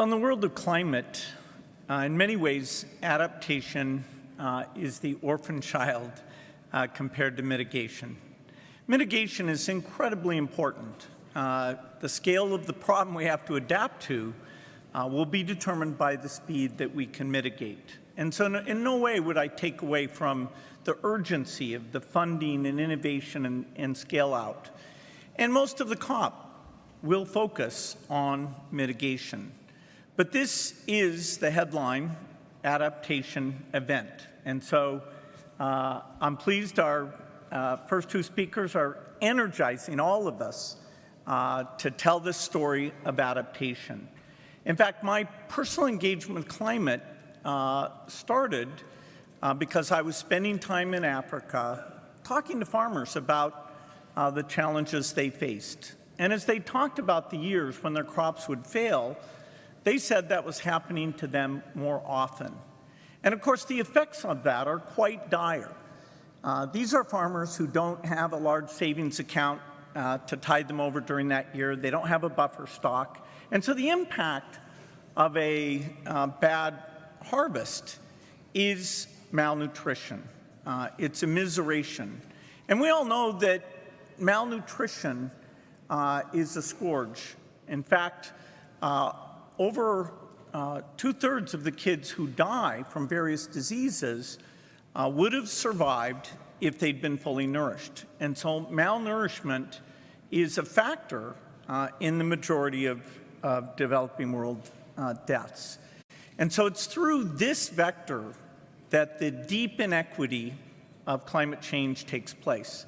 Well, in the world of climate, in many ways, adaptation is the orphan child compared to mitigation. Mitigation is incredibly important. The scale of the problem we have to adapt to will be determined by the speed that we can mitigate. And so in no way would I take away from the urgency of the funding and innovation and scale out. And most of the COP will focus on mitigation. But this is the headline adaptation event. And so I'm pleased our first two speakers are energizing all of us to tell this story of adaptation. In fact, my personal engagement with climate started because I was spending time in Africa talking to farmers about the challenges they faced. And as they talked about the years when their crops would fail, they said that was happening to them more often. And of course, the effects of that are quite dire. These are farmers who don't have a large savings account to tide them over during that year. They don't have a buffer stock. And so the impact of a bad harvest is malnutrition. It's immiseration. And we all know that malnutrition is a scourge. In fact, over 2/3 of the kids who die from various diseases would have survived if they'd been fully nourished. And so malnourishment is a factor in the majority of developing world deaths. And so it's through this vector that the deep inequity of climate change takes place.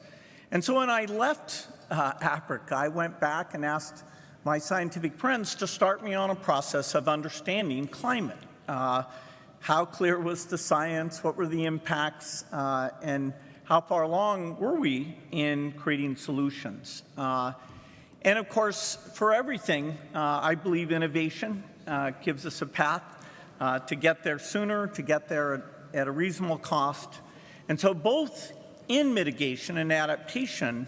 And so when I left Africa, I went back and asked my scientific friends to start me on a process of understanding climate. How clear was the science? What were the impacts? And how far along were we in creating solutions? And of course, for everything, I believe innovation gives us a path to get there sooner, to get there at a reasonable cost. And so both in mitigation and adaptation,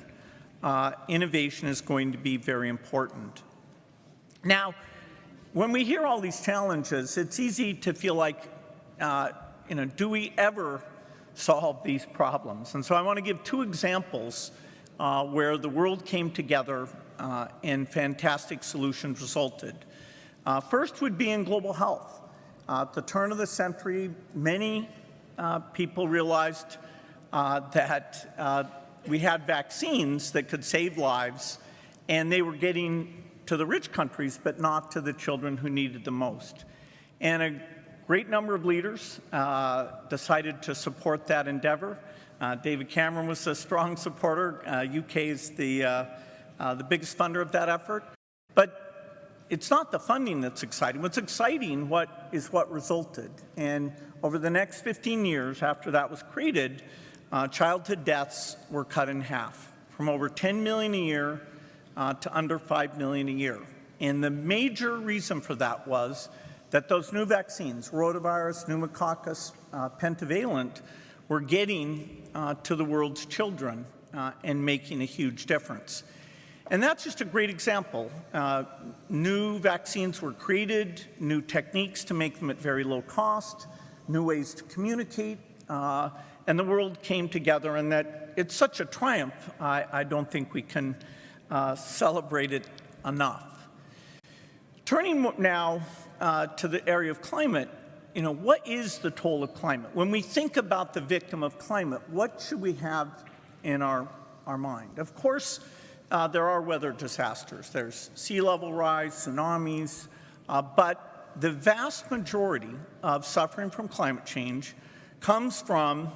innovation is going to be very important. Now, when we hear all these challenges, it's easy to feel like, do we ever solve these problems? And so I want to give two examples where the world came together and fantastic solutions resulted. First would be in global health. At the turn of the century, many people realized that we had vaccines that could save lives, and they were getting to the rich countries, but not to the children who needed the most. And a great number of leaders decided to support that endeavor. David Cameron was a strong supporter. UK is the biggest funder of that effort. But it's not the funding that's exciting. What's exciting is what resulted. And over the next 15 years after that was created, childhood deaths were cut in half, from over 10 million a year to under 5 million a year. And the major reason for that was that those new vaccines, rotavirus, pneumococcus, pentavalent, were getting to the world's children and making a huge difference. And that's just a great example. New vaccines were created, new techniques to make them at very low cost, new ways to communicate, and the world came together, and that it's such a triumph, I don't think we can celebrate it enough. Turning now to the area of climate, what is the toll of climate? When we think about the victim of climate, what should we have in our mind? Of course, there are weather disasters. There's sea level rise, tsunamis, but the vast majority of suffering from climate change comes from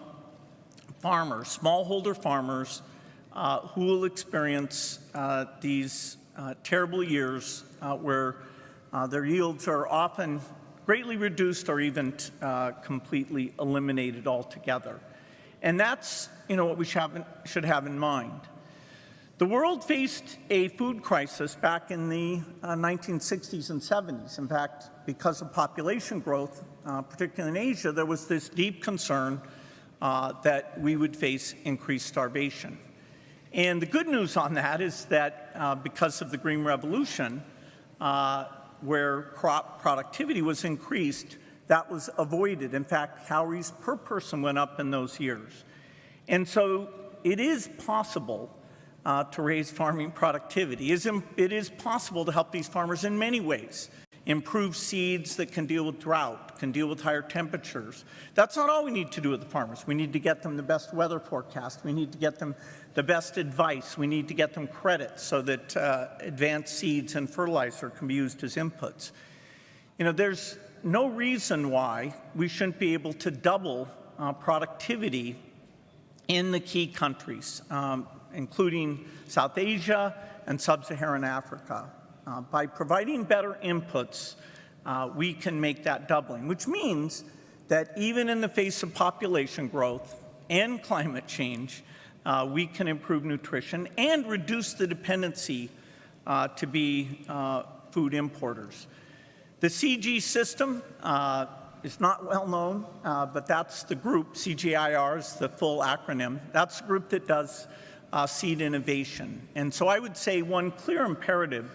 farmers, smallholder farmers, who will experience these terrible years where their yields are often greatly reduced or even completely eliminated altogether. And that's what we should have in mind. The world faced a food crisis back in the 1960s and 70s. In fact, because of population growth, particularly in Asia, there was this deep concern that we would face increased starvation. And the good news on that is that because of the Green Revolution, where crop productivity was increased, that was avoided. In fact, calories per person went up in those years. And so it is possible to raise farming productivity. It is possible to help these farmers in many ways. Improve seeds that can deal with drought, can deal with higher temperatures. That's not all we need to do with the farmers. We need to get them the best weather forecast. We need to get them the best advice. We need to get them credit so that advanced seeds and fertilizer can be used as inputs. You know, there's no reason why we shouldn't be able to double productivity in the key countries, including South Asia and Sub-Saharan Africa. By providing better inputs, we can make that doubling, which means that even in the face of population growth and climate change, we can improve nutrition and reduce the dependency to be food importers. The CG system is not well known, but that's the group, CGIR is the full acronym. That's the group that does seed innovation. And so I would say one clear imperative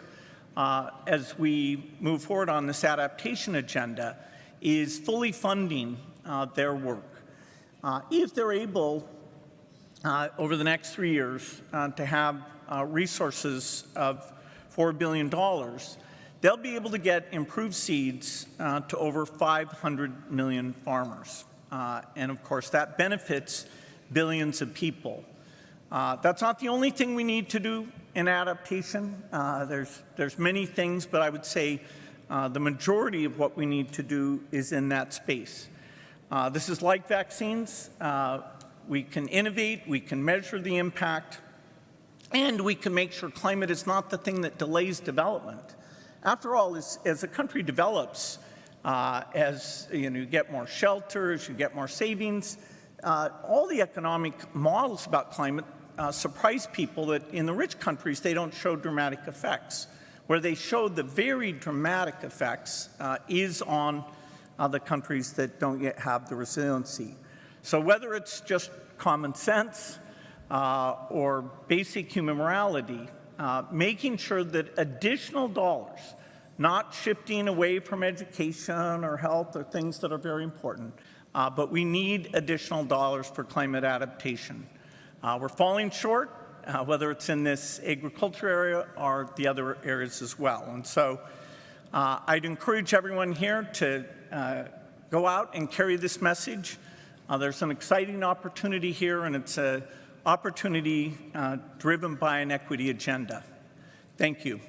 as we move forward on this adaptation agenda is fully funding their work. If they're able, over the next 3 years, to have resources of $4 billion, they'll be able to get improved seeds to over 500 million farmers. And of course, that benefits billions of people. That's not the only thing we need to do in adaptation. There's many things, but I would say the majority of what we need to do is in that space. This is like vaccines. We can innovate, we can measure the impact, and we can make sure climate is not the thing that delays development. After all, as a country develops, as you get more shelters, you get more savings, all the economic models about climate surprise people that in the rich countries, they don't show dramatic effects. Where they show the very dramatic effects is on the countries that don't yet have the resiliency. So whether it's just common sense or basic human morality, making sure that additional dollars, not shifting away from education or health or things that are very important, but we need additional dollars for climate adaptation. We're falling short, whether it's in this agriculture area or the other areas as well. And so I'd encourage everyone here to go out and carry this message. There's an exciting opportunity here, and it's an opportunity driven by an equity agenda. Thank you.